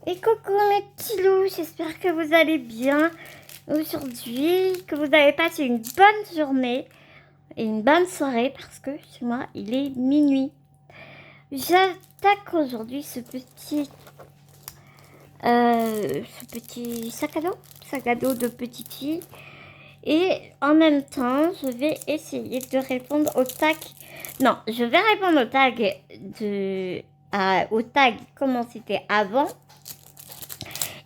Et coucou mes petits loups, j'espère que vous allez bien aujourd'hui, que vous avez passé une bonne journée et une bonne soirée parce que chez moi il est minuit. J'attaque aujourd'hui ce petit sac à dos de petite fille, et en même temps je vais essayer de répondre au tag. Non, je vais répondre au tag comment c'était avant.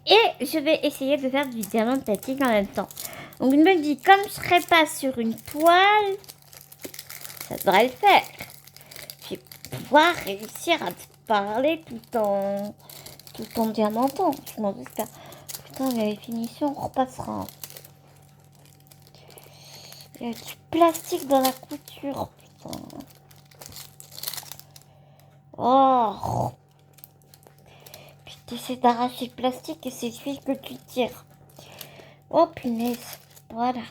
Et je vais essayer de faire du diamant tactique en même temps. Donc il me dit, comme je serai pas sur une toile, ça devrait le faire. Je vais pouvoir réussir à te parler tout en diamantant. Je m'en j'espère. Putain, la définition, on repassera. Il y a du plastique dans la couture, putain. Oh. Puis t'essaies d'arracher le plastique et c'est le fil que tu tires. Oh punaise, voilà.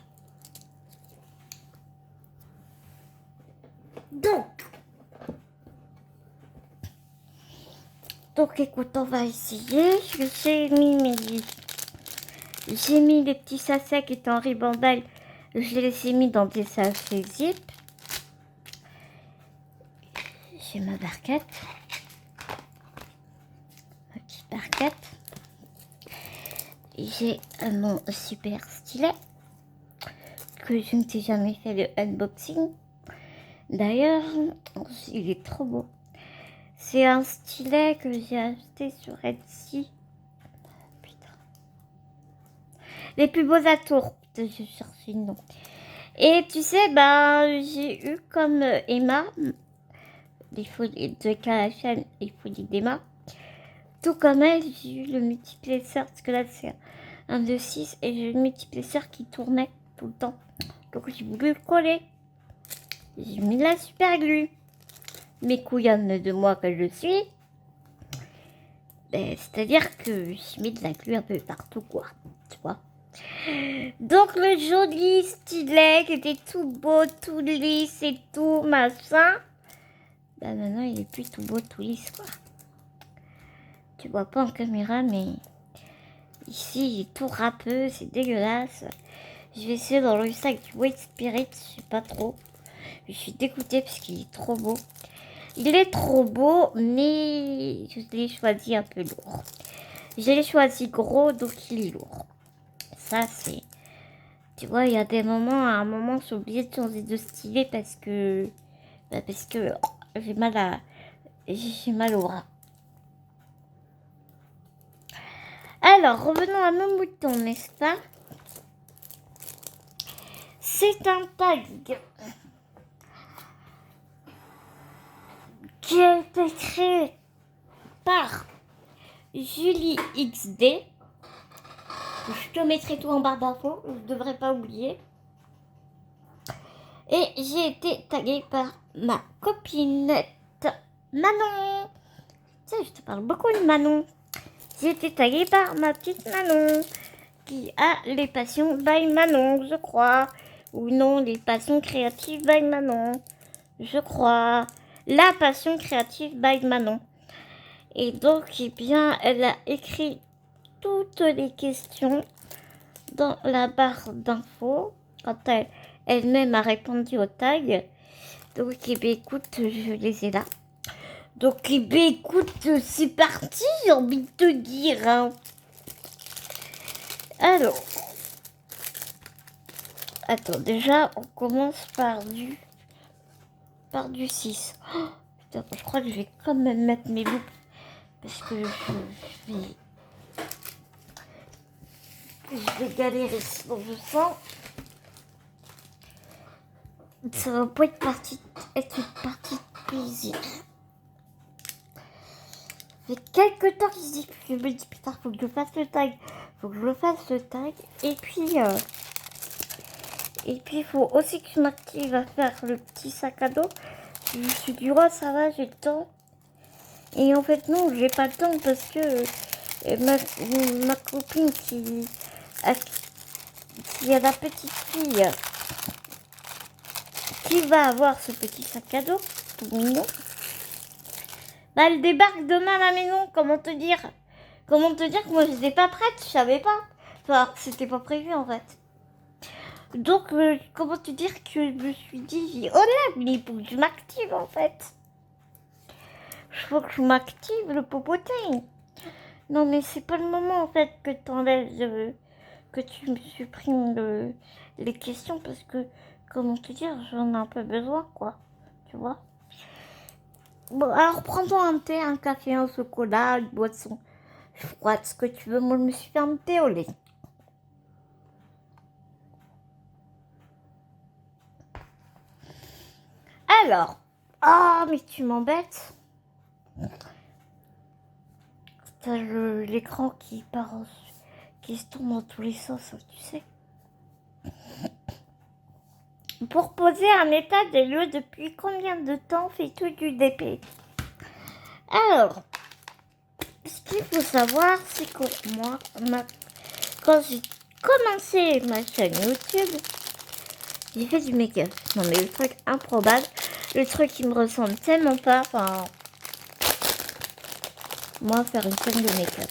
Donc écoute, on va essayer. J'ai mis les petits sachets qui étaient en ribambelle. Je les ai mis dans des sachets zip. J'ai ma barquette. Ma petite barquette. J'ai mon super stylet que je ne t'ai jamais fait le unboxing. D'ailleurs, il est trop beau. C'est un stylet que j'ai acheté sur Etsy. Putain. Les plus beaux atours. Je cherche le nom. Et tu sais, j'ai eu comme Emma, les folies de Kalachen et folies d'Emma. Tout comme elle, j'ai eu le multiplesseur, parce que là c'est un de 6 et j'ai eu le multiplesseur qui tournait tout le temps. Donc j'ai voulu le coller. J'ai mis de la super glue. Mes couillonnes de moi que je suis. C'est-à-dire que j'ai mis de la glue un peu partout, quoi. Tu vois. Donc le joli stylet qui était tout beau, tout lisse et tout machin. Maintenant il est plus tout beau, tout lisse, quoi. Tu vois pas en caméra, mais ici il est tout râpeux, c'est dégueulasse. Je vais essayer d'enlever ça avec du White Spirit, je sais pas trop. Je suis dégoûtée parce qu'il est trop beau. Il est trop beau, mais je l'ai choisi un peu lourd. Je l'ai choisi gros, donc il est lourd. Ça, c'est... Tu vois, il y a des moments, à un moment, j'ai oublié de changer de stylet parce que j'ai mal au bras. Alors, revenons à nos moutons, n'est-ce pas? C'est un tag qui a été créé par Julie XD. Je te mettrai tout en barre d'infos, je ne devrais pas oublier. Et j'ai été taguée par ma copinette Manon. Tu sais, je te parle beaucoup de Manon. J'ai été taguée par ma petite Manon, qui a les passions by Manon, je crois. Ou non, les passions créatives by Manon, je crois. La passion créative by Manon. Et donc, eh bien, elle a écrit toutes les questions dans la barre d'infos quand elle-même a répondu au tag. Donc, eh bien, écoute, je les ai là. Donc, eh bien, écoute, c'est parti, j'ai envie de te dire. Hein. Alors, attends, déjà, on commence par du 6. Oh, putain, je crois que je vais quand même mettre mes loupes parce que je vais galérer sinon je sens. Ça va pas être une partie de plaisir. Ça fait quelques temps que je me dis putain, faut que je fasse le tag. Faut que je le fasse le tag. Et puis il faut aussi que je m'active à faire le petit sac à dos. Je me suis dit, oh ça va, j'ai le temps. Et en fait non, j'ai pas le temps parce que ma copine qui a la petite fille qui va avoir ce petit sac à dos tout mignon. Elle débarque demain à la maison, comment te dire? Comment te dire que moi, j'étais pas prête, je savais pas. Enfin, c'était pas prévu, en fait. Donc, comment te dire que je me suis dit, oh là, mais il faut que je m'active, en fait. Il faut que je m'active, le popotin. Non, mais c'est pas le moment, en fait, que t'enlèves, que tu me supprimes les questions, parce que, comment te dire, j'en ai un peu besoin, quoi. Tu vois. Bon, alors prends-toi un thé, un café, un chocolat, une boisson froide, ce que tu veux. Moi, je me suis fait un thé au lait. Alors, ah, mais tu m'embêtes. T'as l'écran qui part, qui se tourne dans tous les sens, tu sais. Pour poser un état des lieux, depuis combien de temps fais-tu du DP? Alors, ce qu'il faut savoir, c'est que moi, quand j'ai commencé ma chaîne YouTube, j'ai fait du make-up. Non mais le truc improbable, le truc qui me ressemble tellement pas, enfin... Moi, faire une chaîne de make-up.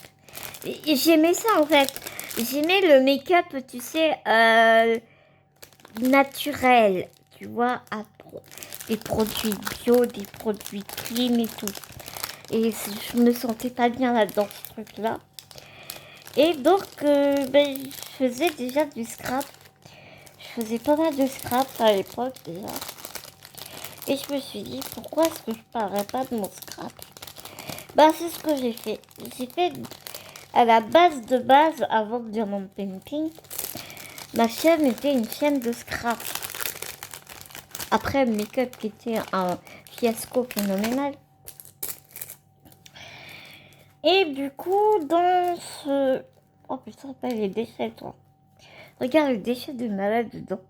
Et j'aimais ça en fait. J'aimais le make-up, tu sais, naturel. Tu vois, des produits bio, des produits clean et tout. Et je me sentais pas bien là-dedans, ce truc-là. Et donc, je faisais déjà du scrap. Je faisais pas mal de scrap à l'époque déjà. Et je me suis dit, pourquoi est-ce que je parlerais pas de mon scrap? Bah, c'est ce que j'ai fait. J'ai fait à la base de base, avant de Diamond Painting, ma chaîne était une chaîne de scrap. Après, le make-up qui était un fiasco phénoménal. Et du coup, dans ce... Oh putain, pas les déchets, toi. Regarde les déchets de malade dedans.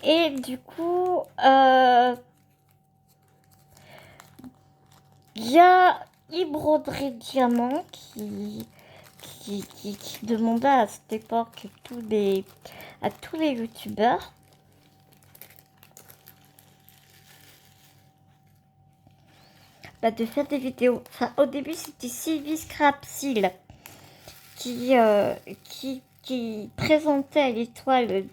Et du coup, y a Ibroderie Diamant qui demandait à cette époque à tous les youtubeurs de faire des vidéos. Enfin, au début, c'était Sylvie Scrapsil qui présentait l'étoile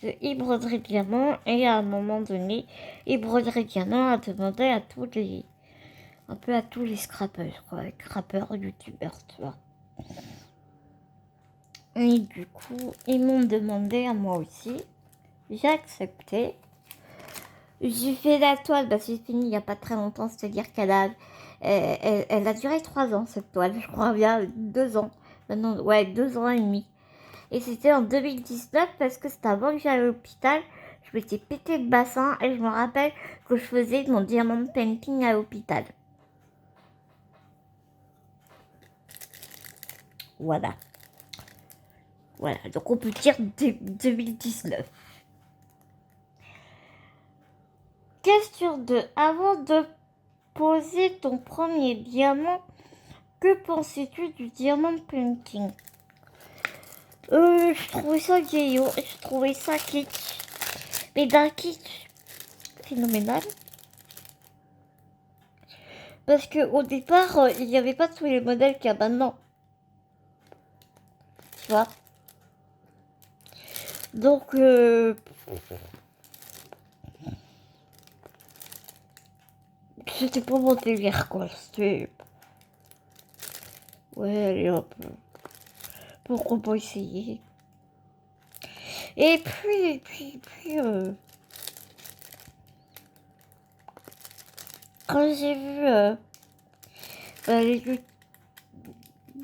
de Ibroderie Diamant, et à un moment donné, Ibroderie Diamant a demandé à tous les scrappers, quoi, scrappers, youtubeurs, tu vois. Et du coup, ils m'ont demandé à moi aussi. J'ai accepté. J'ai fait la toile, j'ai fini il n'y a pas très longtemps, c'est-à-dire elle a duré 3 ans, cette toile, je crois bien, 2 ans. Maintenant, ouais, 2 ans et demi. Et c'était en 2019 parce que c'était avant que j'aille à l'hôpital. Je m'étais pété le bassin et je me rappelle que je faisais mon diamond painting à l'hôpital. Voilà. Voilà, donc on peut dire 2019. Question 2. Avant de poser ton premier diamant, que pensais-tu du diamond painting? Je trouvais ça vieillot, je trouvais ça kitsch. Mais d'un kitsch phénoménal. Parce qu'au départ, il n'y avait pas tous les modèles qu'il y a maintenant. Tu vois. Donc, c'était pas mon délire, quoi. C'était... Ouais, allez hop. Pourquoi pas essayer? Et puis, quand j'ai vu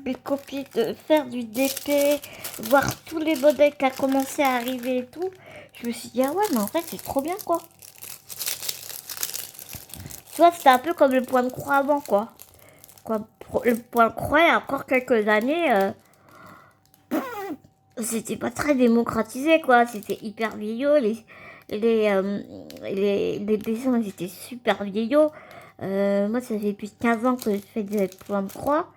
les copines faire du DP, voir tous les modèles qui a commencé à arriver et tout, je me suis dit, ah ouais, mais en fait, c'est trop bien, quoi. Tu vois, c'était un peu comme le point de croix avant, quoi. Le point de croix, il y a encore quelques années, c'était pas très démocratisé, quoi. C'était hyper vieillot, les dessins, ils étaient super vieillots. Moi, ça fait plus de 15 ans que je fais des points de croix.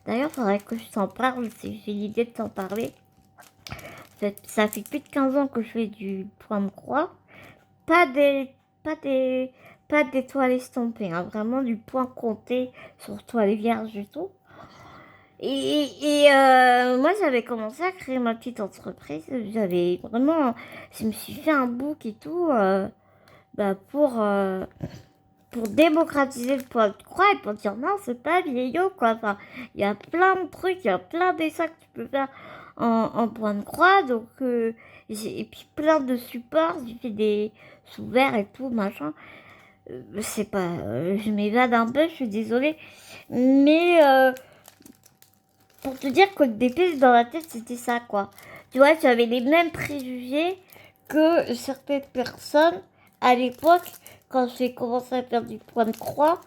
D'ailleurs, il faudrait que je t'en parle, j'ai l'idée de t'en parler. Ça fait plus de 15 ans que je fais du point de croix. Pas des, pas des, pas des toiles estampées, hein, vraiment du point compté sur toile vierge du tout. Moi, j'avais commencé à créer ma petite entreprise. J'avais vraiment, je me suis fait un book et tout bah, pour démocratiser le point de croix et pour dire non, c'est pas vieillot quoi. Enfin, il y a plein de trucs, il y a plein dessins que tu peux faire en point de croix. Donc, et puis plein de supports. J'ai fait des sous verts et tout, machin. C'est pas, je m'évade un peu, je suis désolée. Mais pour te dire qu'au début, dans la tête, c'était ça, quoi. Tu vois, j'avais les mêmes préjugés que certaines personnes à l'époque, quand j'ai commencé à faire du point de croix,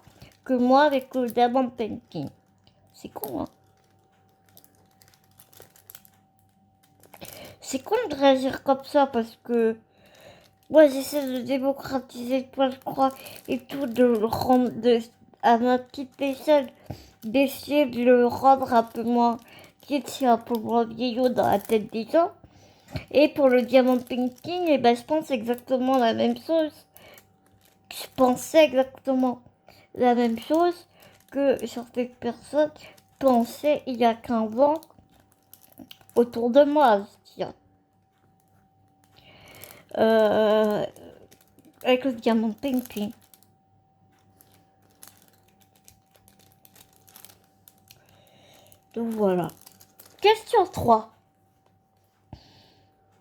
que moi avec le diamant painting. C'est con, hein. C'est con de réagir comme ça parce que moi, j'essaie de démocratiser le point de croix et tout, de le rendre à ma petite échelle, d'essayer de le rendre un peu moins kitschy, un peu moins vieillot dans la tête des gens. Et pour le diamant painting, eh ben, je pense exactement la même chose. Je pensais exactement la même chose que certaines personnes pensaient il y a 15 ans autour de moi. Avec le diamant painting. Donc voilà. Question 3.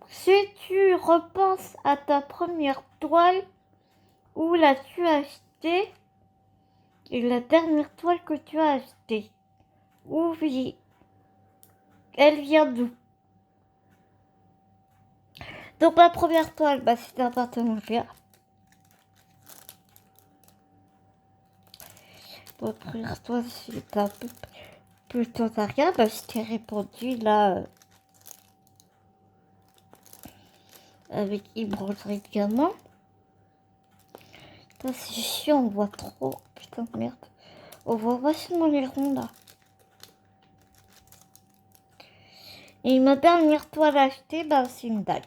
Si tu repenses à ta première toile, où l'as-tu achetée? Et la dernière toile que tu as achetée, elle vient d'où? Donc ma première toile, bah, c'était un partenariat. Ma première toile, c'était un partenariat. Bah, je t'ai répondu là avec ébranlerie de gamin. Putain, c'est chiant, on voit trop. Putain de merde. On voit vachement les ronds là. Et ma dernière toile achetée, bah, c'est une dague.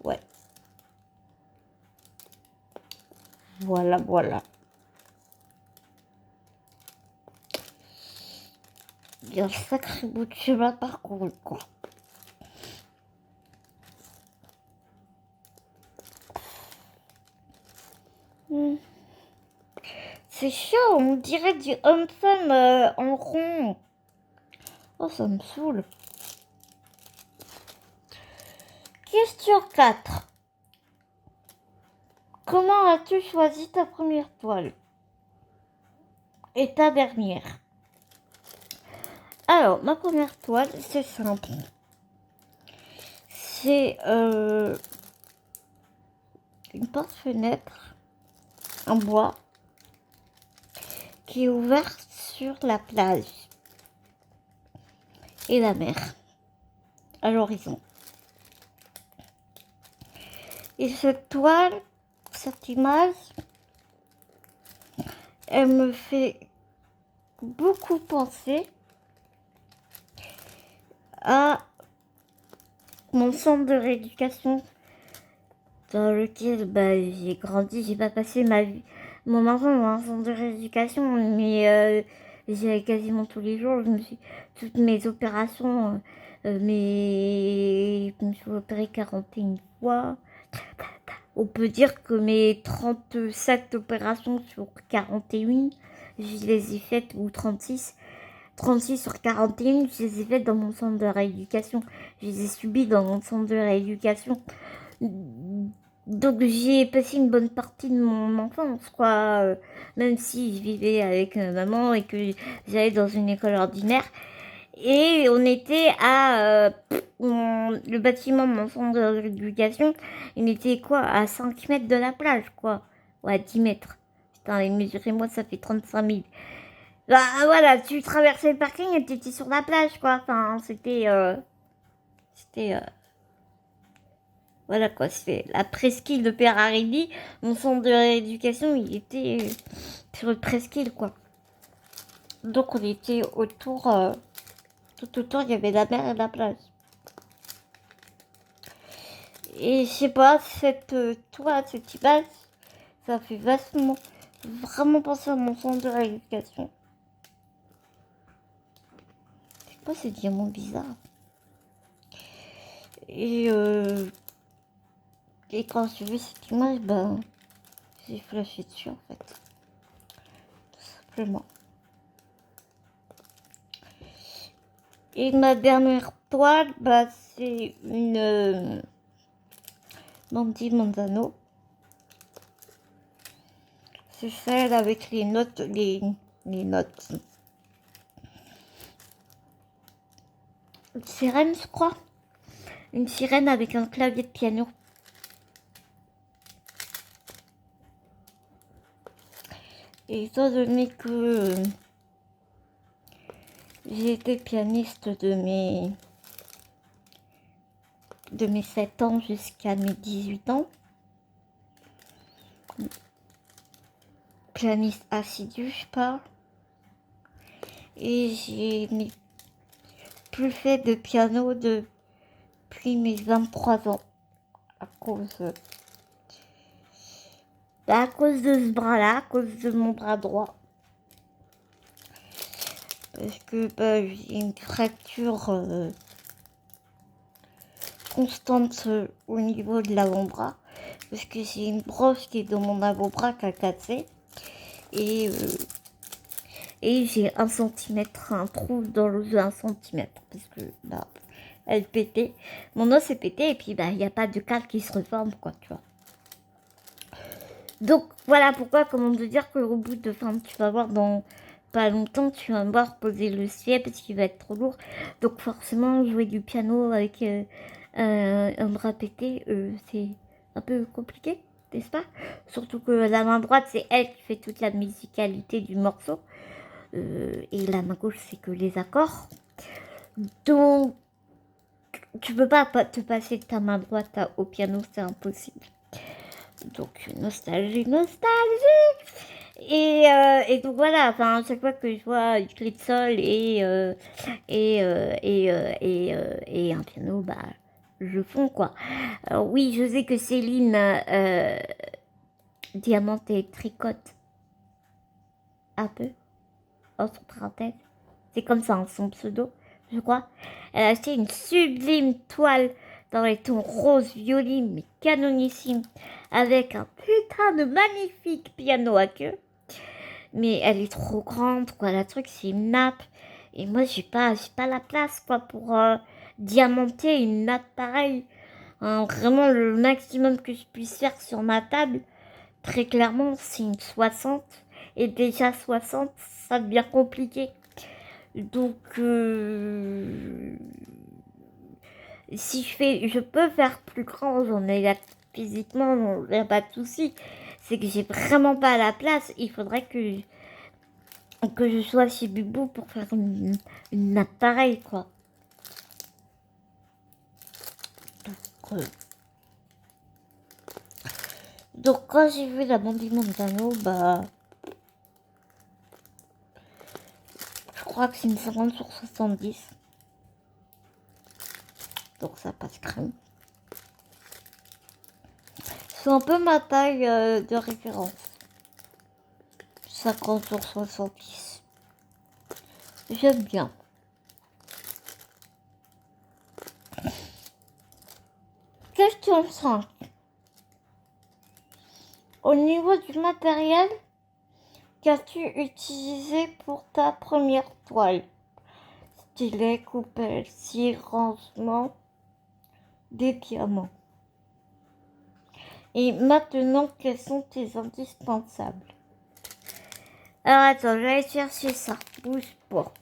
Ouais. Voilà, voilà. Il y a un sacré bout de chemin parcouru, quoi. C'est chaud, on dirait du homme-femme en rond. Oh, ça me saoule. Question 4. Comment as-tu choisi ta première toile? Et ta dernière? Alors, ma première toile, c'est simple. C'est une porte-fenêtre en bois qui est ouverte sur la plage et la mer à l'horizon. Et cette toile, cette image, elle me fait beaucoup penser à mon centre de rééducation dans lequel j'ai grandi. J'ai pas passé mon enfant dans un centre de rééducation, mais j'y allais quasiment tous les jours. Toutes mes opérations, je me suis opérée 41 fois. On peut dire que mes 37 opérations sur 41, je les ai faites, ou 36 sur 41, je les ai faites dans mon centre de rééducation. Je les ai subies dans mon centre de rééducation. Donc j'ai passé une bonne partie de mon enfance, quoi. Même si je vivais avec maman et que j'allais dans une école ordinaire. Et on était à le bâtiment de mon centre de rééducation, il était quoi, à 5 mètres de la plage, quoi. Ouais, à 10 mètres. Putain, mesurez-moi, ça fait 35 000. Bah voilà, tu traversais le parking et tu étais sur la plage, quoi. Enfin, c'était voilà, quoi. C'était la presqu'île de Pérarelli. Mon centre de rééducation, il était sur une presqu'île, quoi. Donc on était autour, tout autour, il y avait la mer et la plage. Et je sais pas, cette image, ça fait vraiment penser à mon centre de rééducation. pas ces diamants bizarres. Et quand j'ai vu cette image, ben, j'ai flashé dessus en fait. Tout simplement. Et ma dernière toile, bah, c'est une Mandy Manzano. C'est celle avec les notes, les notes. Une sirène, je crois. Une sirène avec un clavier de piano. Et étant donné que j'ai été pianiste de mes 7 ans jusqu'à mes 18 ans, pianiste assidu, je parle, et j'ai plus fait de piano depuis mes 23 ans à cause de ce bras-là, à cause de mon bras droit. Parce que bah, j'ai une fracture constante au niveau de l'avant-bras. Parce que j'ai une broche qui est dans mon avant-bras qui a cassé. Et j'ai 1 centimètre, un trou dans le 1 centimètre. Parce que bah, elle pétait. Mon os est pété et puis bah, il n'y a pas de calque qui se reforme, quoi, tu vois. Donc voilà pourquoi, comment te dire qu'au bout de, tu vas voir dans pas longtemps, tu vas me voir poser le ciel parce qu'il va être trop lourd. Donc forcément, jouer du piano avec un bras pété, c'est un peu compliqué, n'est-ce pas? Surtout que la main droite, c'est elle qui fait toute la musicalité du morceau. Et la main gauche, c'est que les accords. Donc, tu peux pas te passer de ta main droite au piano, c'est impossible. Donc, nostalgie. Et donc voilà, enfin, à chaque fois que je vois une clé de sol et un piano, bah, je fonds, quoi. Alors oui, je sais que Céline Diamante et tricote un peu, entre parenthèses. C'est comme ça, son pseudo, je crois. Elle a acheté une sublime toile dans les tons rose violet, mais canonissime, avec un putain de magnifique piano à queue. Mais elle est trop grande, quoi. La truc, c'est une nappe. Et moi, j'ai pas la place, quoi, pour diamanter une nappe pareille. Hein, vraiment, le maximum que je puisse faire sur ma table, très clairement, c'est une 60. Et déjà 60, ça devient compliqué. Donc, si je peux faire plus grand, j'en ai là, physiquement, il n'y a pas de souci. C'est que j'ai vraiment pas la place. Il faudrait que je sois chez Bubou pour faire une nappe pareille, quoi. Donc quand j'ai vu la Mandy Montano, bah, je crois que c'est une 50 sur 70. Donc ça passe crème. C'est un peu ma taille de référence. 50 sur 70. J'aime bien. Question 5. Au niveau du matériel, qu'as-tu utilisé pour ta première toile? Stylet, coupelle, cire, rangement, des diamants. Et maintenant, quels sont tes indispensables? Alors attends, je vais aller chercher ça. Bouge pas.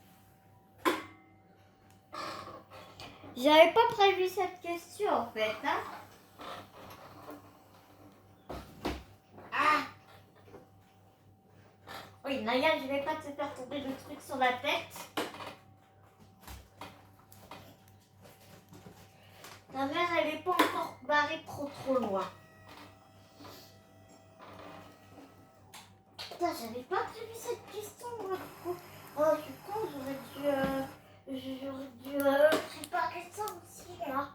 J'avais pas prévu cette question en fait, hein. Ah. Oui, Naya, je vais pas te faire tomber le truc sur la tête. Ta mère, elle est pas encore barrée trop loin. Putain, j'avais pas prévu cette question, moi. Oh, je suis con, j'aurais dû préparer ça aussi, là.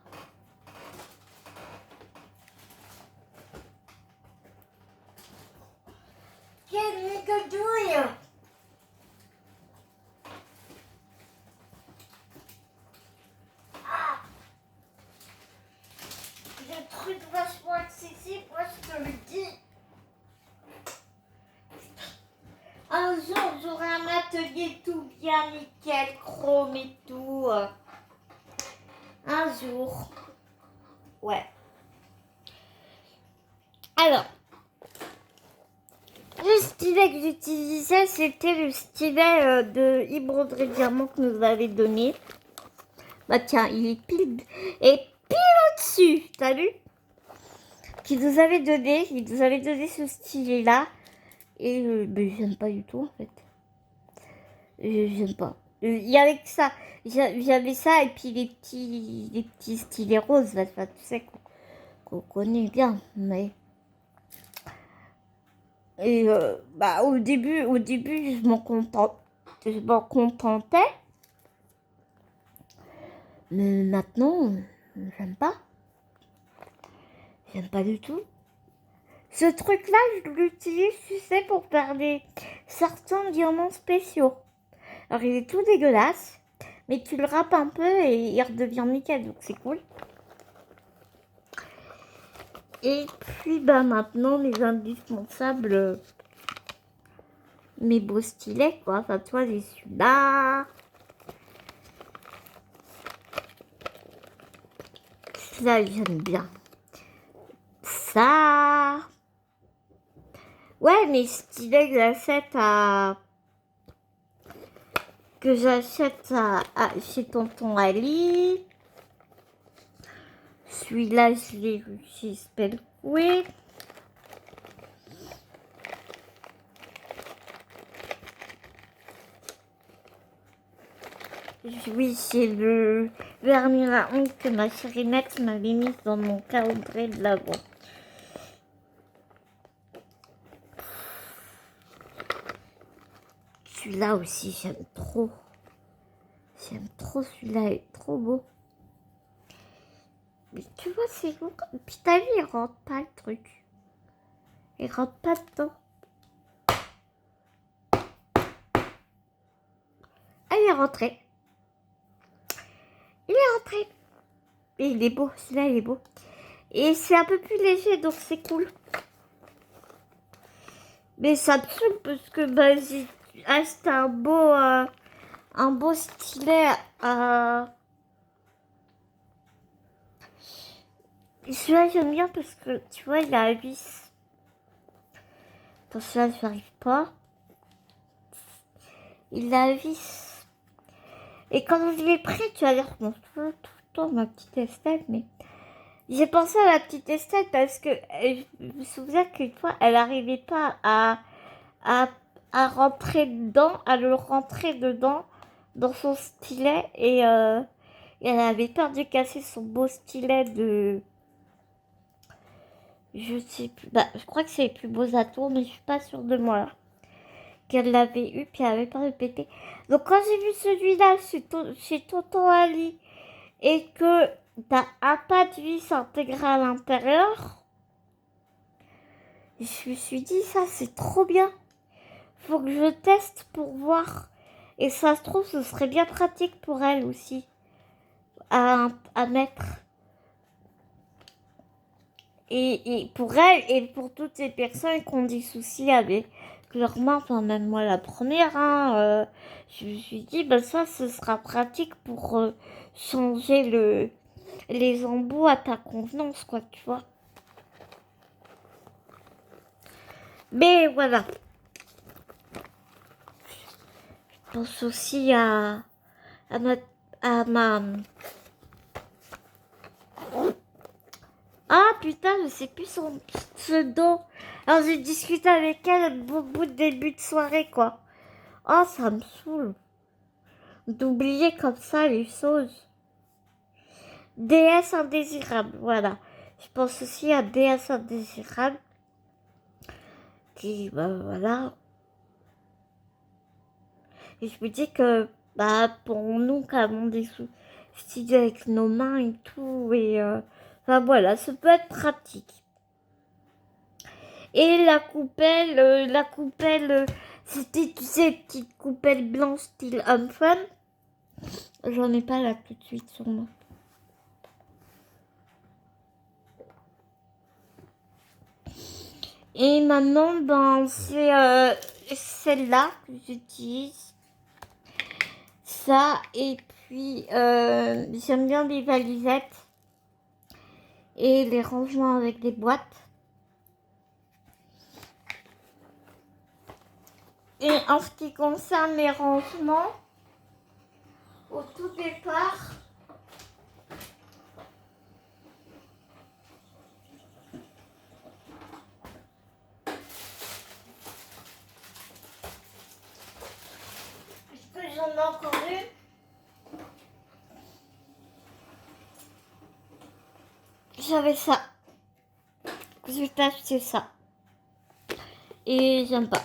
Quelle méga douille! Un jour, j'aurai un atelier tout bien nickel, chrome et tout. Un jour. Ouais. Alors, le stylet que j'utilisais, c'était le stylet de Broderie Diamant que nous avait donné. Bah tiens, il est pile au-dessus, t'as vu? Il nous avait donné ce stylet-là. Et j'aime pas du tout, en fait. J'aime pas. Il y avait que ça. J'avais ça et puis les petits stylets roses, là, tu sais, qu'on connaît bien. Mais... Et bah, au début, je m'en contentais. Mais maintenant, j'aime pas. J'aime pas du tout. Ce truc-là, je l'utilise, tu sais, pour faire certains diamants spéciaux. Alors, il est tout dégueulasse, mais tu le râpes un peu et il redevient nickel, donc c'est cool. Et puis, bah, maintenant, les indispensables, mes beaux stylets, quoi. Enfin, toi, j'ai celui-là. Celui-là, j'aime bien. Ça. Ouais, mes stylets que j'achète chez Tonton Ali. Celui-là, je l'ai eu chez Spellquay. Oui, c'est le vernis à ongles que ma chérie Nette m'avait mis dans mon calendrier de l'avant. Celui-là aussi, j'aime trop. J'aime trop celui-là, il est trop beau. Mais tu vois, c'est bon. Puis t'as vu, il rentre pas le truc. Il rentre pas dedans. Ah, il est rentré. Il est rentré. Et il est beau, celui-là, il est beau. Et c'est un peu plus léger, donc c'est cool. Mais ça me saoule parce que bah, j'ai acheté un beau stylet à... Celui-là, j'aime bien parce que, tu vois, il a la vis. Pour celui-là, je n'arrive pas. Il a la vis. Et quand je l'ai pris, tu vas dire, bon, tout le temps, ma petite Estelle, mais... J'ai pensé à la petite Estelle parce que je me souviens qu'une fois, elle n'arrivait pas à rentrer dedans, à le rentrer dedans, dans son stylet, et elle avait peur de casser son beau stylet de... Je sais plus, bah, je crois que c'est les plus beaux atomes, mais je suis pas sûre de moi, là. Qu'elle l'avait eu, puis elle avait peur de péter. Donc quand j'ai vu celui-là chez Tonton Ali, et que t'as un pas de vis intégré à l'intérieur, je me suis dit, ça c'est trop bien. Faut que je teste pour voir. Et ça se trouve, ce serait bien pratique pour elle aussi à mettre. Et pour elle et pour toutes ces personnes qui ont des soucis avec leurs mains, enfin même moi la première, hein, je me suis dit, bah ça, ce sera pratique pour changer les embouts à ta convenance, quoi, tu vois. Mais voilà. Je pense aussi à ma... Ah putain, je sais plus son pseudo. Alors j'ai discuté avec elle au bout de début de soirée, quoi. Oh, ça me saoule d'oublier comme ça les choses. Déesse indésirable, voilà. Je pense aussi à déesse indésirable. Qui, bah voilà. Et je me dis que, bah, pour nous qui avons des soucis avec nos mains et tout, et enfin voilà, ça peut être pratique. Et la coupelle, c'était, tu sais, petite coupelle blanche style homme fun. J'en ai pas là tout de suite sur moi. Et maintenant, ben, celle-là que j'utilise. Ça, et puis j'aime bien les valisettes et les rangements avec des boîtes. Et en ce qui concerne les rangements, au tout départ, puisque j'en ai encore une, j'avais ça. Je vais t'acheter ça. Et j'aime pas.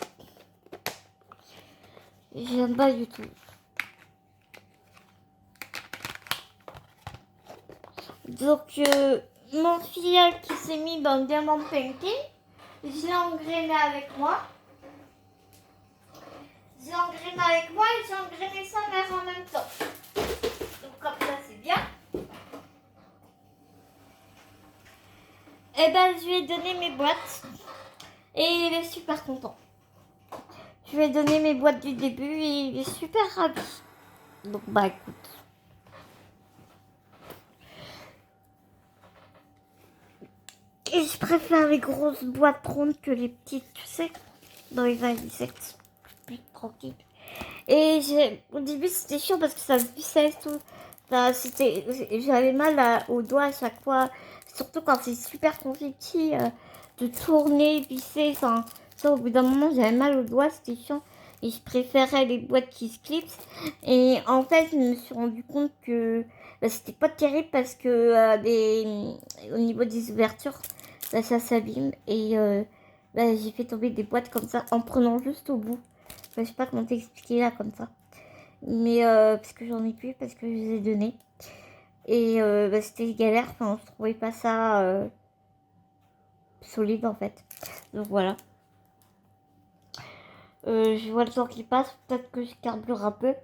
J'aime pas du tout. Donc, mon filleul qui s'est mis dans le diamant painting, je l'ai engrainé avec moi. J'ai engrainé avec moi et j'ai engrainé sa mère en même temps. Donc, comme ça, c'est bien. Et ben, je lui ai donné mes boîtes et il est super content. Je lui ai donné mes boîtes du début et il est super ravi. Donc, bah, écoute. Et je préfère les grosses boîtes rondes que les petites, tu sais, dans les valisettes. Plus tranquille. Et au début, c'était chiant parce que ça se vissait et tout. Enfin, j'avais mal au doigt à chaque fois. Surtout quand c'est super compliqué de tourner, visser. Enfin, ça, au bout d'un moment, j'avais mal au doigt, c'était chiant. Et je préférais les boîtes qui se clipsent. Et en fait, je me suis rendu compte que c'était pas terrible parce que au niveau des ouvertures, ça s'abîme. Et j'ai fait tomber des boîtes comme ça en prenant juste au bout. Enfin, je sais pas comment t'expliquer là comme ça. Mais parce que j'en ai plus, parce que je les ai donnés. Et c'était galère, enfin, je trouvais pas ça solide en fait. Donc voilà. Je vois le temps qui passe, peut-être que je carbure un peu.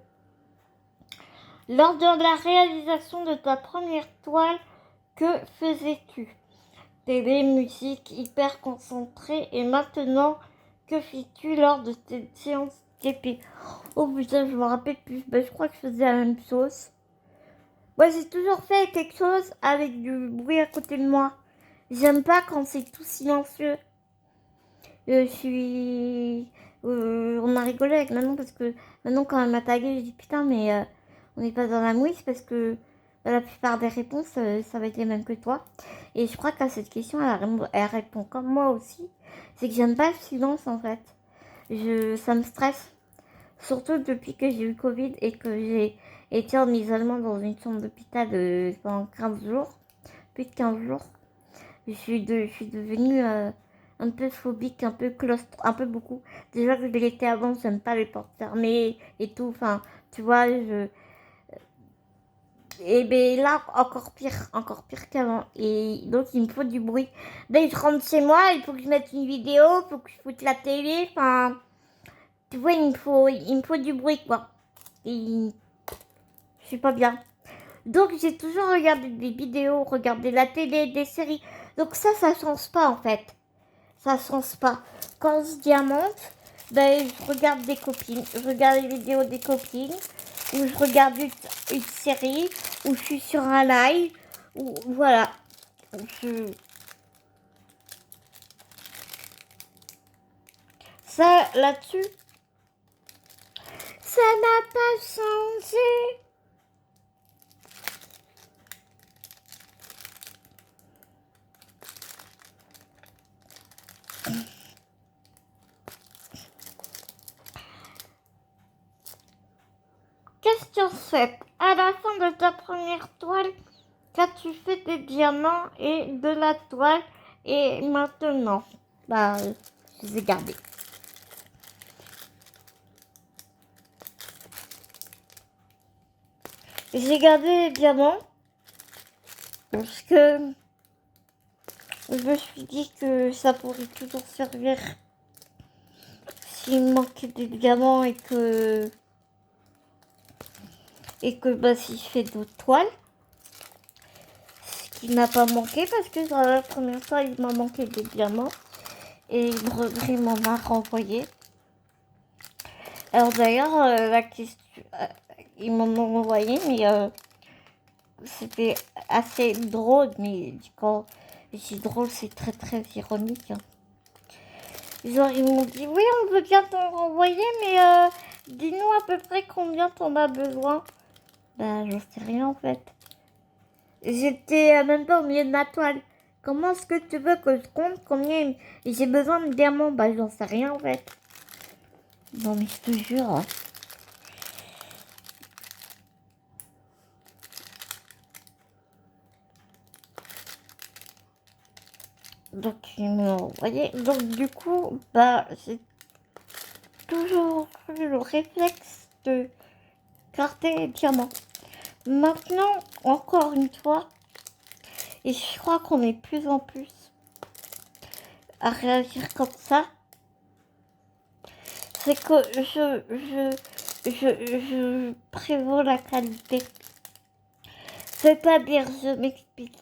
Lors de la réalisation de ta première toile, que faisais-tu? Télé, musique, hyper concentré. Et maintenant, que fais-tu lors de tes séances TP? Oh putain, je me rappelle plus. Je crois que je faisais la même chose. Moi, j'ai toujours fait quelque chose avec du bruit à côté de moi. J'aime pas quand c'est tout silencieux. On a rigolé avec Manon parce que Manon, quand elle m'a tagué, j'ai dit putain, mais on n'est pas dans la mouise parce que la plupart des réponses, ça va être les mêmes que toi. Et je crois qu'à cette question, elle répond comme moi aussi. C'est que j'aime pas le silence en fait. Ça me stresse. Surtout depuis que j'ai eu Covid et que j'ai été en isolement dans une chambre d'hôpital pendant 15 jours, plus de 15 jours. Je suis devenue un peu phobique, un peu claustro, un peu beaucoup. Déjà que je l'étais avant, j'aime pas les portes fermées et tout. Enfin, tu vois, et ben là, encore pire qu'avant. Et donc, il me faut du bruit. Dès que je rentre chez moi, il faut que je mette une vidéo, il faut que je foute la télé. Enfin, tu vois, il me faut du bruit, quoi. Et je suis pas bien. Donc, j'ai toujours regardé des vidéos, regardé la télé, des séries. Donc ça change pas, en fait. Ça change pas. Quand je diamante, ben, je regarde des copines. Je regarde les vidéos des copines. Ou je regarde une série. Ou je suis sur un live. Ou voilà. Ça, là-dessus, ça n'a pas changé. Question 7. À la fin de ta première toile, qu'as-tu fait des diamants et de la toile et maintenant? Bah, je les ai gardés. J'ai gardé les diamants parce que je me suis dit que ça pourrait toujours servir s'il me manquait des diamants et que bah, si je fais d'autres toiles, ce qui n'a pas manqué parce que dans la première toile il m'a manqué des diamants et il m'en a renvoyé. Alors d'ailleurs, la question, ils m'en ont envoyé, mais c'était assez drôle, mais quand je dis drôle, c'est très très ironique. Hein. Genre, ils m'ont dit, oui, on veut bien t'en renvoyer, mais dis-nous à peu près combien t'en as besoin. Bah, j'en sais rien en fait. J'étais même pas au milieu de ma toile. Comment est-ce que tu veux que je compte combien j'ai besoin de diamants? Bah, j'en sais rien en fait. Non, mais je te jure. Hein. Donc, ils m'ont envoyé. Donc, du coup, bah, j'ai toujours eu le réflexe de garder les diamants. Maintenant, encore une fois, et je crois qu'on est de plus en plus à réagir comme ça, c'est que je prévois la qualité. C'est-à-dire, je m'explique.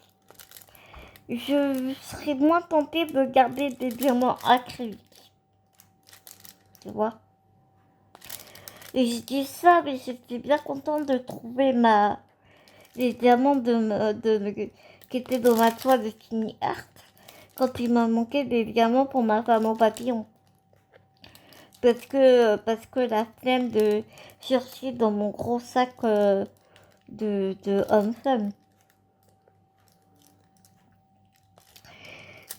Je serais moins tentée de garder des diamants acryliques. Tu vois? Et je dis ça, mais j'étais bien contente de trouver les diamants qui étaient dans ma toile de Tiny Art quand il m'a manqué des diamants pour ma femme au papillon. Parce que la flemme de chercher dans mon gros sac de homme-femme.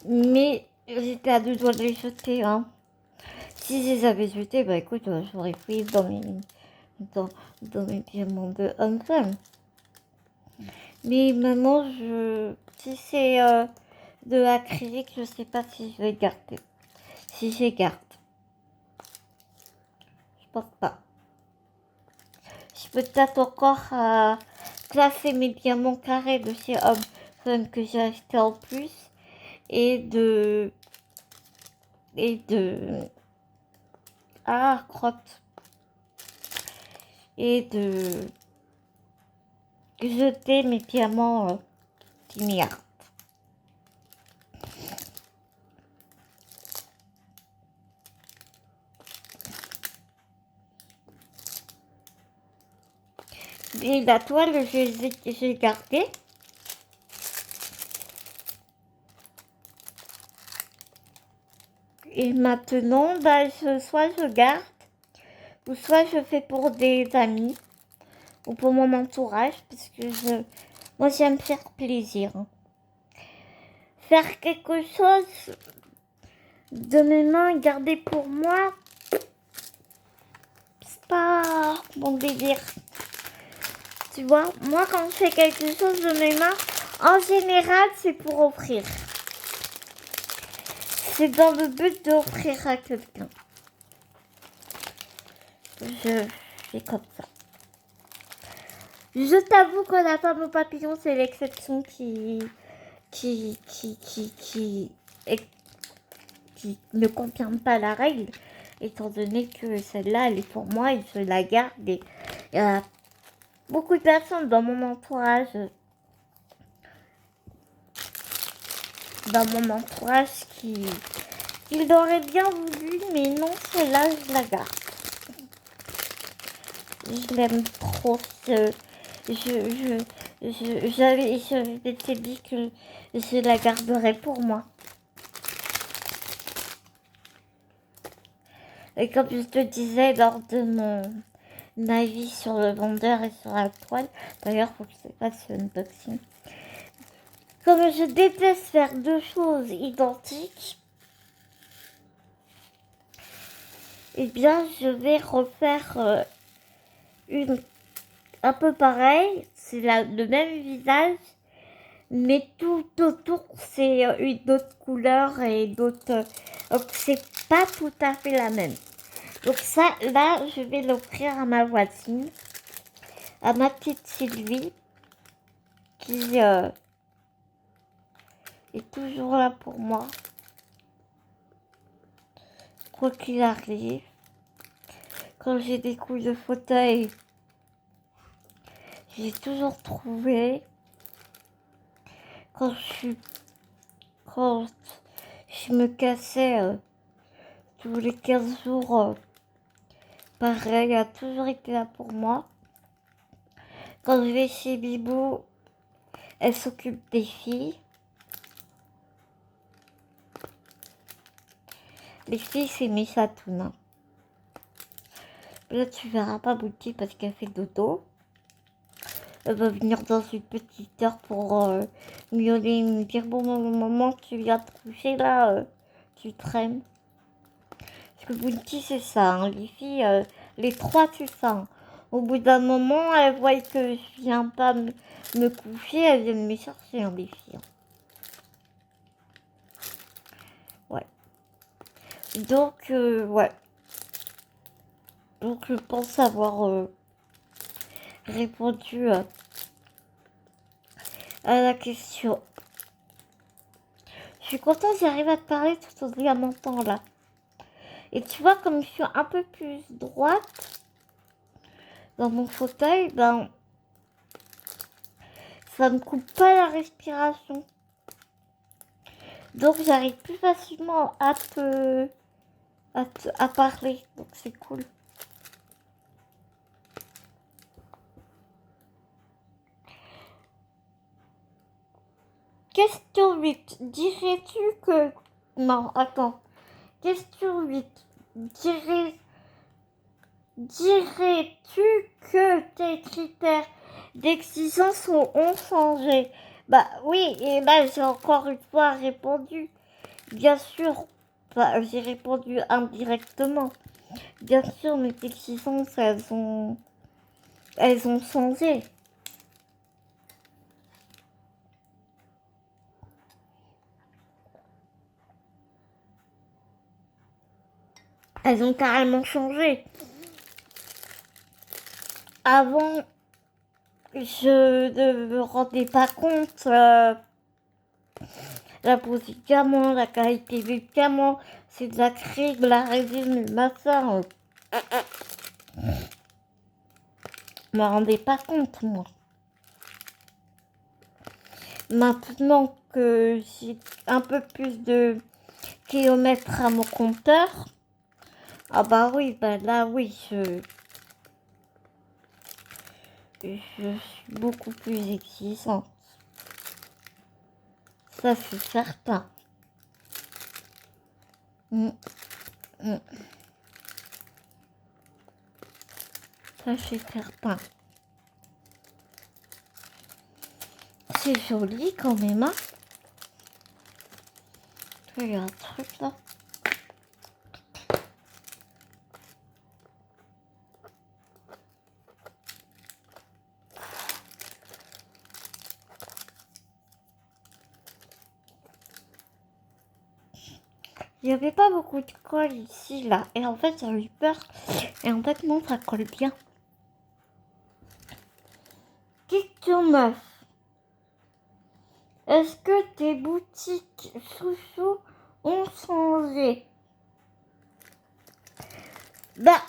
Mais j'étais à deux doigts de les jeter, hein. Si je les avais jetés, bah écoute, j'aurais pris dans, dans mes diamants de homme-femme. Mais maman, si c'est de l'acrylique, je sais pas si je vais garder. Si je les garde. Je pense pas. Je peux peut-être encore classer mes diamants carrés de chez Homme que j'ai acheté en plus. Et de... Ah, crotte. Et de jeter mes diamants Tiny Art. Et la toile, j'ai gardé. Et maintenant, bah, soit je garde, ou soit je fais pour des amis, ou pour mon entourage, parce que moi j'aime faire plaisir. Hein. Faire quelque chose de mes mains, garder pour moi, c'est pas mon délire. Tu vois, moi quand je fais quelque chose de mes mains, en général c'est pour offrir. C'est dans le but d'offrir à quelqu'un. Je fais comme ça. Je t'avoue que la femme au papillon, c'est l'exception qui ne confirme pas la règle, étant donné que celle-là, elle est pour moi et je la garde. Et il y a beaucoup de personnes dans mon entourage, qui l'auraient bien voulu, mais non, celle-là, je la garde. Je l'aime trop. Je m'étais dit que je la garderais pour moi. Et comme je te disais lors de mon avis sur le vendeur et sur la toile, d'ailleurs, faut que je fasse ce unboxing. Comme je déteste faire deux choses identiques, eh bien, je vais refaire une un peu pareil. C'est le même visage, mais tout autour, c'est une autre couleur et d'autres... donc, c'est pas tout à fait la même. Donc ça, là, je vais l'offrir à ma voisine, à ma petite Sylvie, qui est toujours là pour moi, quoi qu'il arrive. Quand j'ai des coups de fauteuil, j'ai toujours trouvé. Quand je me cassais tous les 15 jours pareil, elle a toujours été là pour moi. Quand je vais chez Bibou, elle s'occupe des filles. Les filles, c'est mes chatounes. Hein. Là, tu verras pas Bouti parce qu'elle fait dodo. Elle va venir dans une petite heure pour miauler, me dire bon maman, tu viens te coucher là, tu traînes. Parce que Bouti, c'est ça, hein. Les filles, les trois, c'est ça. Hein. Au bout d'un moment, elles voient que je viens pas me coucher, elles viennent me chercher, hein, les filles. Hein. Ouais. Donc, ouais. Donc, je pense avoir répondu à la question. Je suis contente, j'arrive à te parler tout en diamantant là. Et tu vois, comme je suis un peu plus droite dans mon fauteuil, ben, ça me coupe pas la respiration. Donc, j'arrive plus facilement à parler. Donc, c'est cool. Question 8. Dirais-tu que... Non, attends. Question 8. Dirais-tu que tes critères d'exigence ont changé? Bah oui, et là j'ai encore une fois répondu. Bien sûr, bah, j'ai répondu indirectement. Bien sûr, mes exigences, elles ont changé. Elles ont carrément changé. Avant, je ne me rendais pas compte la pose du diamant, la qualité du diamant, c'est de la craie, de la résine, le machin. Je me rendais pas compte, moi. Maintenant que j'ai un peu plus de kilomètres à mon compteur, ah bah oui, bah là oui, je suis beaucoup plus exigeante. Ça c'est certain. Ça c'est certain. C'est joli quand même, hein. Il y a un truc là. Il n'y avait pas beaucoup de colle ici, là. Et en fait, j'ai eu peur. Et en fait, non, ça colle bien. Question 9. Est-ce que tes boutiques chouchou ont changé? Bah,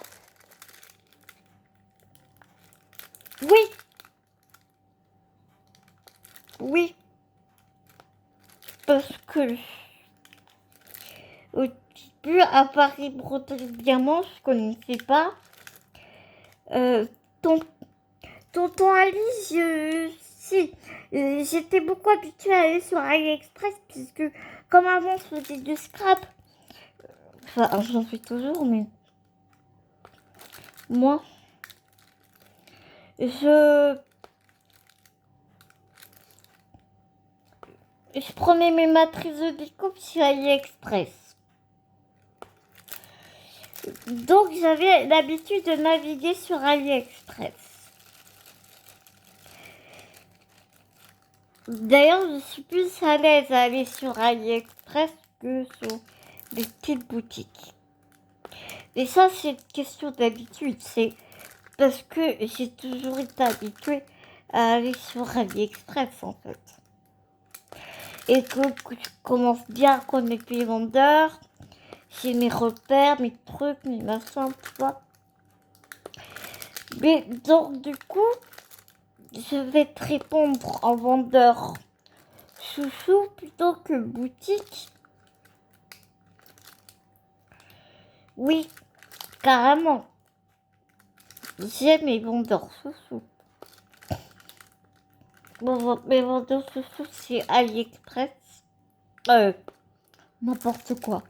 oui. Oui. Parce que au début, à Paris Broderie Diamant, je connaissais pas. Ton, tonton Alice, si. J'étais beaucoup habituée à aller sur AliExpress, puisque comme avant, je faisais du scrap. Enfin, j'en fais toujours, mais moi, je prenais mes matrices de découpe sur AliExpress. Donc, j'avais l'habitude de naviguer sur AliExpress. D'ailleurs, je suis plus à l'aise à aller sur AliExpress que sur des petites boutiques. Et ça, c'est une question d'habitude. C'est parce que j'ai toujours été habituée à aller sur AliExpress, en fait. Et que je commence bien à connaître les vendeurs. J'ai mes repères, mes trucs, mes machins, tu vois. Mais donc, du coup, je vais te répondre en vendeur chouchou plutôt que boutique. Oui, carrément. J'aime mes vendeurs sous-sous. Bon, mes vendeurs sous-sous, c'est AliExpress. N'importe quoi.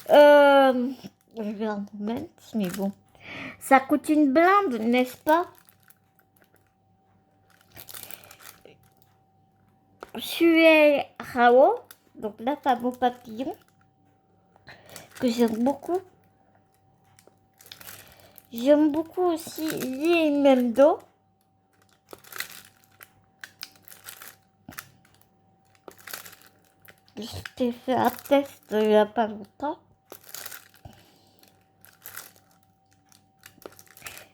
Je vais en mettre, mais bon. Ça coûte une blinde, n'est-ce pas? Sue Rao, donc la femme au papillon, que j'aime beaucoup. J'aime beaucoup aussi Lee Mendo. Je t'ai fait un test il n'y a pas longtemps.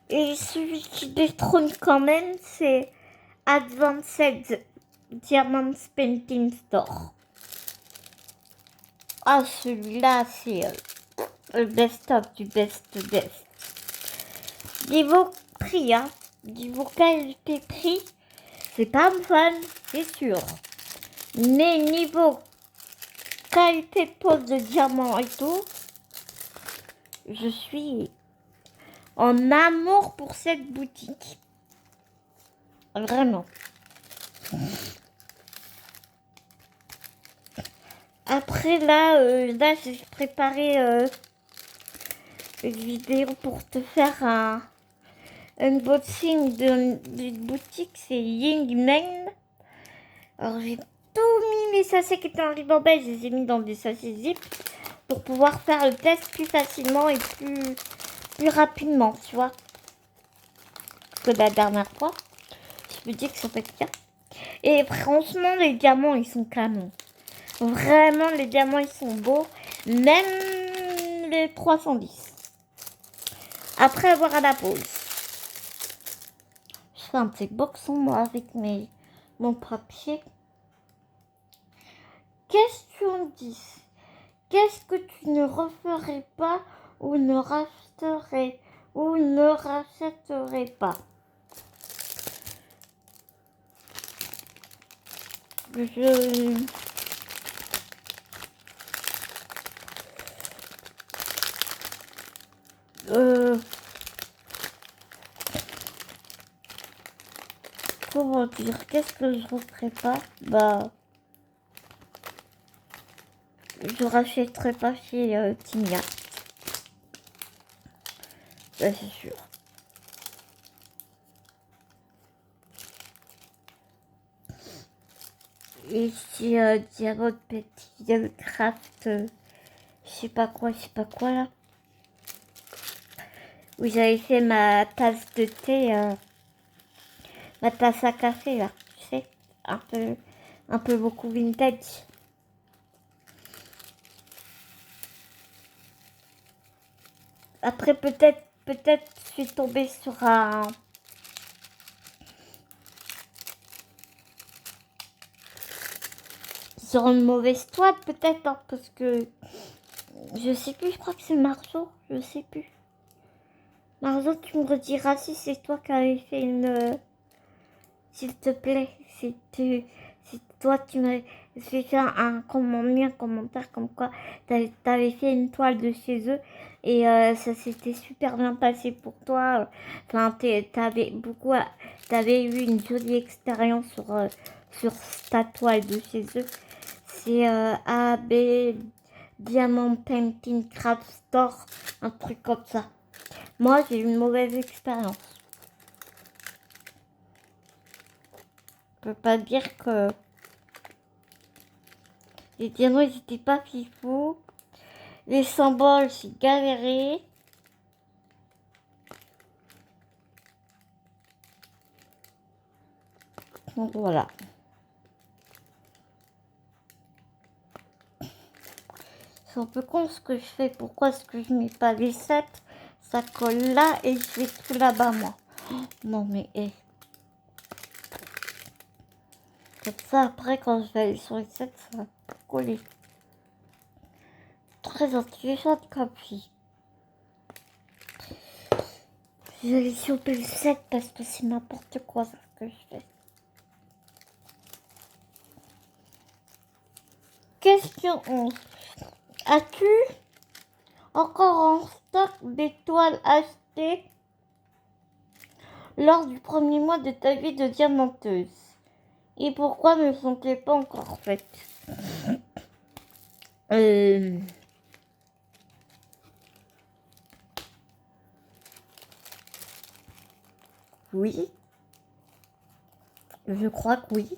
Et celui qui détrône quand même, c'est Advanced Diamond Painting Store. Ah, celui-là, c'est le best-of du best. Niveau prix, hein. Niveau qualité-prix, c'est pas fun, c'est sûr. Mais niveau qualité de pose de diamant et tout, je suis en amour pour cette boutique. Vraiment. Après, là j'ai préparé une vidéo pour te faire un unboxing d'une boutique, c'est Yingmen. Alors, j'ai tout mis mes sachets qui étaient en ribambelle, je les ai mis dans des sachets zip pour pouvoir faire le test plus facilement et plus rapidement, tu vois, que la dernière fois. Je me dis que ça fait bien. Et franchement, les diamants, ils sont canons. Vraiment, les diamants, ils sont beaux. Même les 310. Après avoir à la pause. Je fais un petit boxon, moi, avec mon papier. Question 10. Qu'est-ce que tu ne referais pas ou ne rachèterais pas? Comment dire, qu'est-ce que je referais pas? Bah, je rachèterais pas chez Timia. Ça, c'est sûr. Et chez Diamond Petit Craft, je sais pas quoi là. Où j'avais fait ma tasse de thé, ma tasse à café là, tu sais, un peu beaucoup vintage. Après peut-être je suis tombée sur une mauvaise toile peut-être, hein, parce que je sais plus, je crois que c'est Marceau, je sais plus. Marceau, tu me rediras si c'est toi qui avais fait une... S'il te plaît, si toi tu m'avais fait un commentaire comme quoi t'avais fait une toile de chez eux et ça s'était super bien passé pour toi. Enfin, t'avais eu une jolie expérience sur ta toile de chez eux. C'est AB Diamond Painting Craft Store, un truc comme ça. Moi, j'ai eu une mauvaise expérience. Je peux pas dire que les diamants ils étaient pas fifous. Les symboles, j'ai galéré. Donc voilà. C'est un peu con ce que je fais. Pourquoi est-ce que je mets pas les 7? Ça colle là et je vais tout là-bas moi. Non mais comme ça après quand je vais aller sur les 7, ça va coller. Très intelligente comme fille. Je vais aller sur le 7 parce que c'est n'importe quoi ce que je fais. Question 11. As-tu encore en stock des toiles achetées lors du premier mois de ta vie de diamanteuse? Et pourquoi ne sont-elles pas encore faites? Oui, je crois que oui.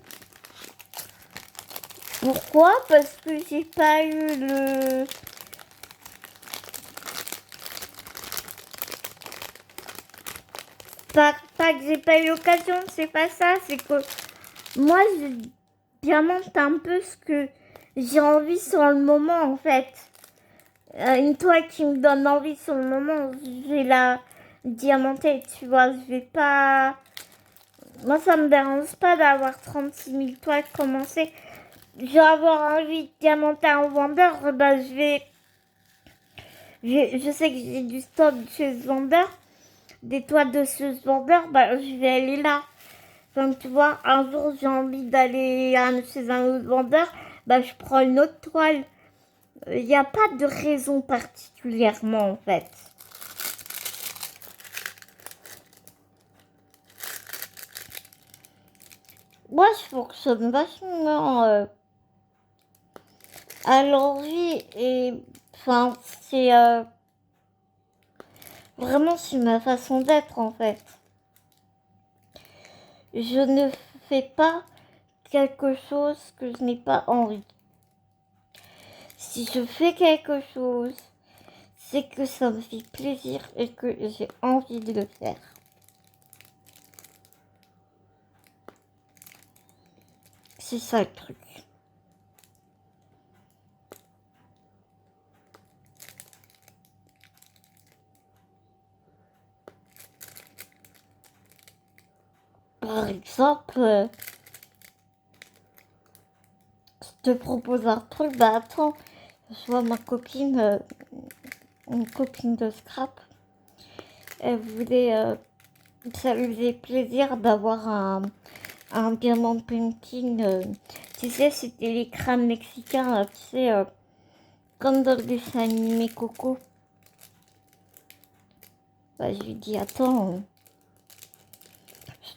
Pourquoi? Parce que j'ai pas eu le... Pas que j'ai pas eu l'occasion, c'est pas ça, c'est que moi je diamante un peu ce que j'ai envie sur le moment en fait. Une toile qui me donne envie sur le moment, je vais la diamanter, tu vois, je vais pas... Moi ça me dérange pas d'avoir 36 000 toiles commencées. Je vais avoir envie de diamanter un vendeur, bah je sais que j'ai du stock chez ce vendeur, des toiles de ce vendeur, bah je vais aller là. Donc tu vois, un jour j'ai envie d'aller chez un autre vendeur, bah je prends une autre toile. Il n'y a pas de raison particulièrement en fait. Moi je fonctionne vachement à l'envie et enfin c'est vraiment c'est ma façon d'être en fait. Je ne fais pas quelque chose que je n'ai pas envie. Si je fais quelque chose, c'est que ça me fait plaisir et que j'ai envie de le faire. C'est ça le truc. Par exemple, je te propose un truc, bah attends, je vois ma copine, une copine de scrap, elle voulait, ça lui faisait plaisir d'avoir un diamant painting, tu sais, c'était les crânes mexicains, tu sais, comme dans le dessin animé Coco. Bah, je lui dis, attends,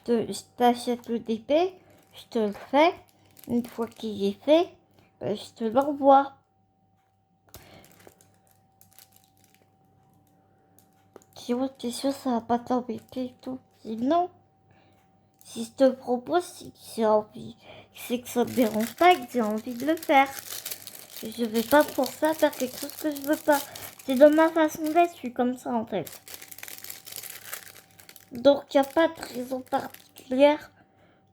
je t'achète le DP, je te le fais, une fois qu'il est fait, bah, je te l'envoie. Si oh, t'es sûr ça va pas t'embêter et tout. Je dis non. Si je te le propose, c'est que j'ai envie, c'est que ça te dérange pas et que j'ai envie de le faire. Je vais pas pour ça faire quelque chose que je veux pas. C'est de ma façon d'être, je suis comme ça en fait. Donc il n'y a pas de raison particulière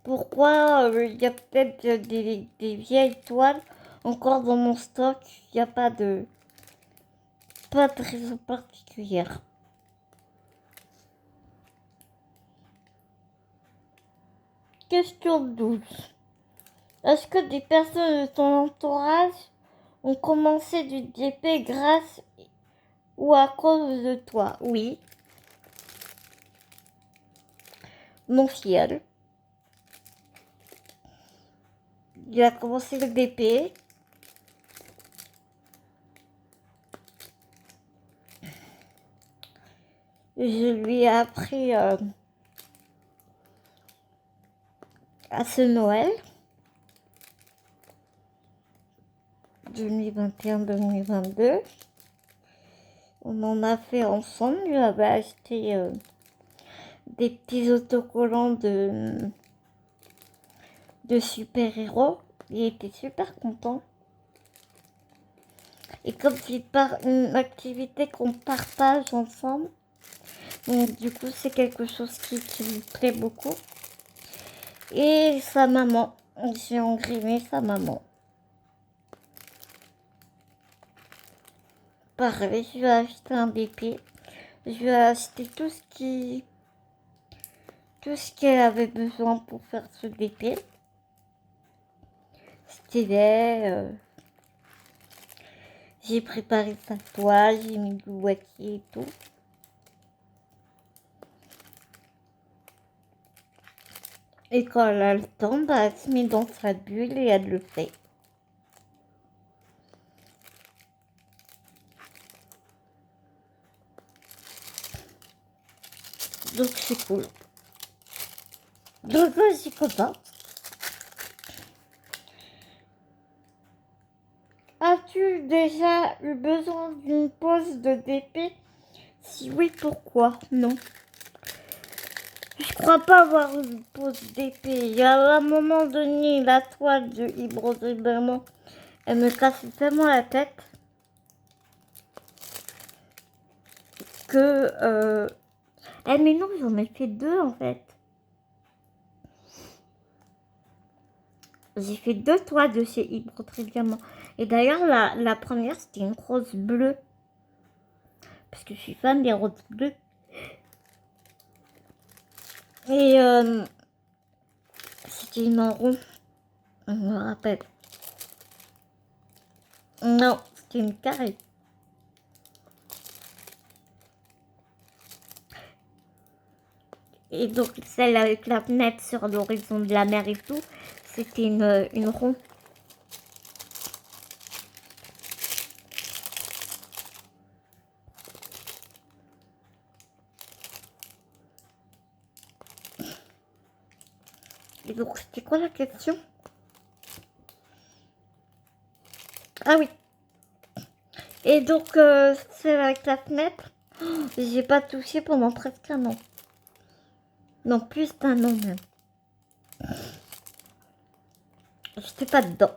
pourquoi il y a peut-être des vieilles toiles encore dans mon stock. Il n'y a pas de raison particulière. Question 12. Est-ce que des personnes de ton entourage ont commencé du DP grâce ou à cause de toi? Oui. Mon fiel. Il a commencé le DP. Je lui ai appris à ce Noël 2021-2022. On en a fait ensemble. Je lui avais acheté des petits autocollants de super-héros. Il était super content. Et comme c'est une activité qu'on partage ensemble, donc du coup c'est quelque chose qui lui plaît beaucoup. Et sa maman, j'ai engriné sa maman. Pareil, je lui ai acheté un BP. Je lui ai acheté tout ce qu'elle avait besoin pour faire ce BP. Stylet, j'ai préparé sa toile, j'ai mis du boîtier et tout. Et quand elle a le temps, bah, elle se met dans sa bulle et elle le fait. Donc c'est cool. Donc, je suis contente. As-tu déjà eu besoin d'une pause de DP? Si oui, pourquoi? Non. Je crois pas avoir eu une pause d'épée. Il y a un moment donné, la toile de Ibro, elle me cassait tellement la tête que... Eh mais non, j'en ai fait 2 en fait. J'ai fait 2 toiles de chez Ibro Diamant. Et d'ailleurs, la première, c'était une rose bleue. Parce que je suis fan des roses bleues. Et c'était une marron. Je me rappelle. Non, c'était une carrée. Et donc, celle avec la fenêtre sur l'horizon de la mer et tout, c'était une ronde. Et donc, c'était quoi la question? Ah oui. Et donc, celle avec la fenêtre, j'ai pas touché pendant presque un an. Non, plus d'un an même. J'étais pas dedans.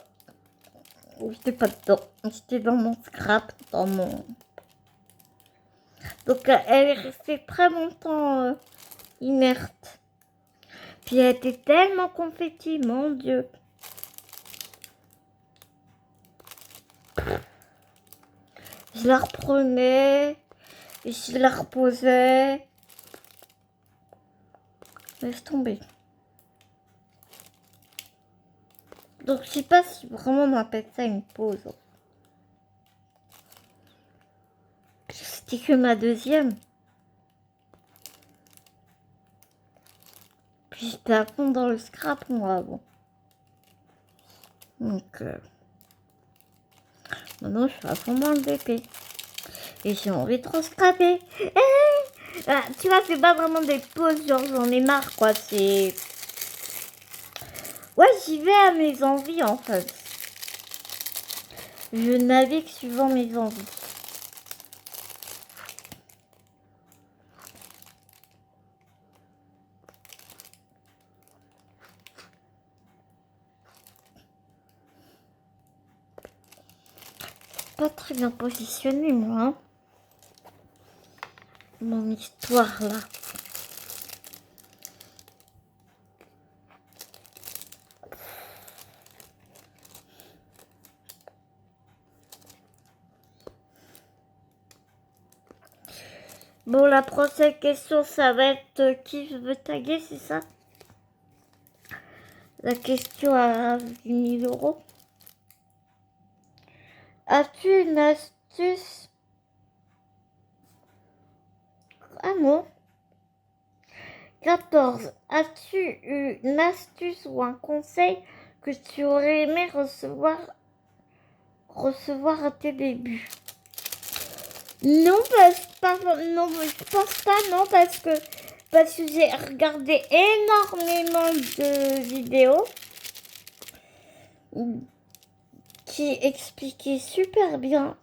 J'étais pas dedans. J'étais dans mon scrap, dans mon... Donc, elle est restée très longtemps inerte. Puis elle était tellement confetti, mon Dieu. Je la reprenais, et je la reposais. Laisse tomber. Donc, je sais pas si vraiment on appelle ça une pause. C'était que ma deuxième. Puis j'étais à fond dans le scrap, moi, avant. Donc, maintenant, je suis à fond dans le BP. Et j'ai envie de trop scraper. Tu vois, c'est pas vraiment des pauses, genre j'en ai marre, quoi. C'est... Ouais, j'y vais à mes envies, en fait. Je navigue suivant mes envies. Pas très bien positionné, moi. Hein. Mon histoire, là. Bon, la prochaine question, ça va être qui je veux taguer, c'est ça? La question à 10 000 €. As-tu une astuce? Ah non. 14. As-tu eu une astuce ou un conseil que tu aurais aimé recevoir à tes débuts? Non, non, je pense pas, non, parce que j'ai regardé énormément de vidéos qui expliquaient super bien.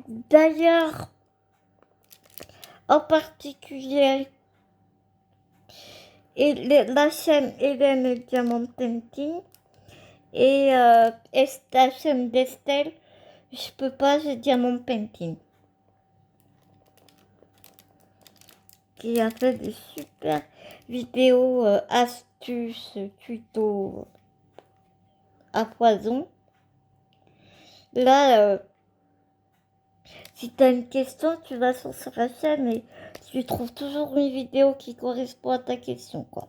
D'ailleurs, en particulier, la chaîne Hélène Diamant Painting et la chaîne d'Estelle, je peux pas, j'ai Diamant Painting. Qui a fait des super vidéos, astuces, tutos à poison. Là, si tu as une question, tu vas sur la chaîne et tu trouves toujours une vidéo qui correspond à ta question, quoi.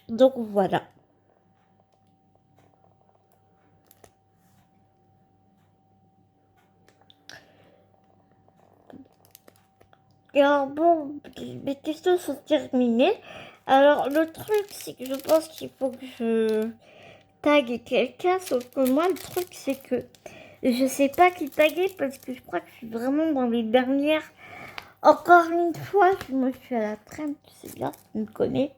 Donc voilà. Et alors bon, mes questions sont terminées. Alors le truc, c'est que je pense qu'il faut que je tague quelqu'un, sauf que moi, le truc, c'est que Je sais pas qui taguer parce que je crois que je suis vraiment dans les dernières. Encore une fois, moi je suis à la traîne, tu sais bien, tu me connais.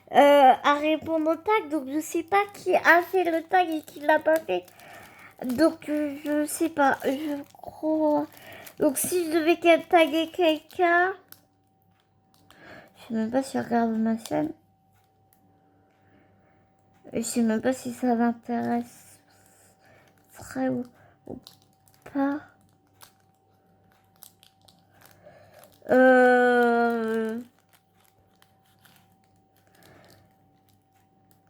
À répondre au tag, donc je sais pas qui a fait le tag et qui l'a pas fait. Donc je sais pas, je crois. Donc si je devais taguer quelqu'un, je sais même pas si je regarde ma chaîne. Je sais même pas si ça m'intéresse ou pas.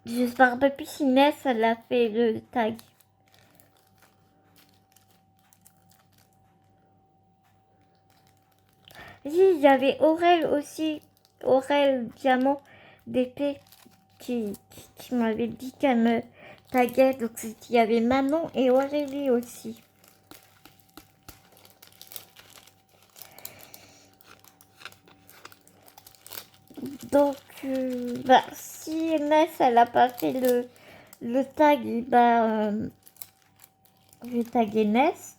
Je me rappelle plus si Ness elle a fait le tag. Si, il y avait Aurel aussi, Aurel Diamant d'épée qui m'avait dit qu'elle me taguait. Donc il y avait Manon et Aurélie aussi. Donc si Ness elle a pas fait le tag, je vais taguer Ness.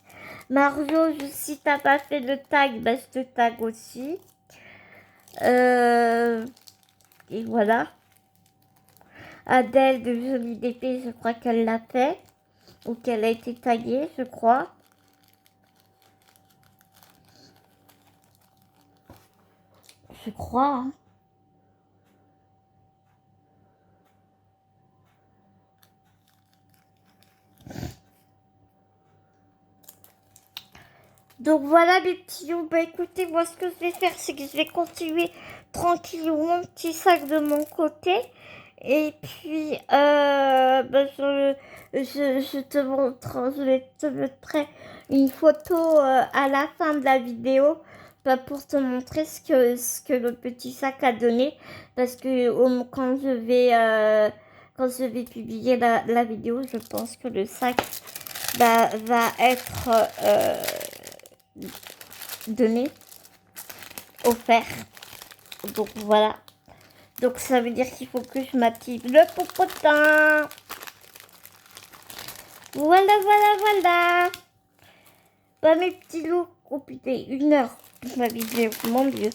Mario, si t'as pas fait le tag, je te tag aussi. Et voilà. Adèle de Jolie d'épée, je crois qu'elle l'a fait. Ou qu'elle a été taguée, je crois. Je crois. Hein. Donc voilà mes petits loups. Écoutez, moi ce que je vais faire, c'est que je vais continuer tranquillement mon petit sac de mon côté. Et puis, je te montre, je vais te montrer une photo à la fin de la vidéo pour te montrer ce que le petit sac a donné. Parce que quand je vais publier la vidéo, je pense que le sac va être donné, offert. Donc voilà. Donc ça veut dire qu'il faut que je m'active le popotin. Voilà, voilà, voilà. Mes petits loups. Oh putain, 1 heure ma vidéo, mon Dieu.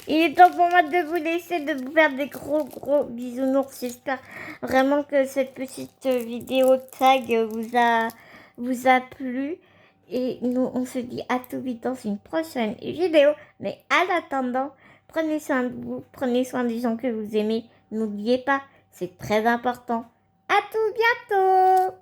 Il est temps pour moi de vous laisser, de vous faire des gros bisounours. J'espère vraiment que cette petite vidéo tag vous a plu. Et nous, on se dit à tout vite dans une prochaine vidéo. Mais en attendant, prenez soin de vous, prenez soin des gens que vous aimez. N'oubliez pas, c'est très important. À tout bientôt!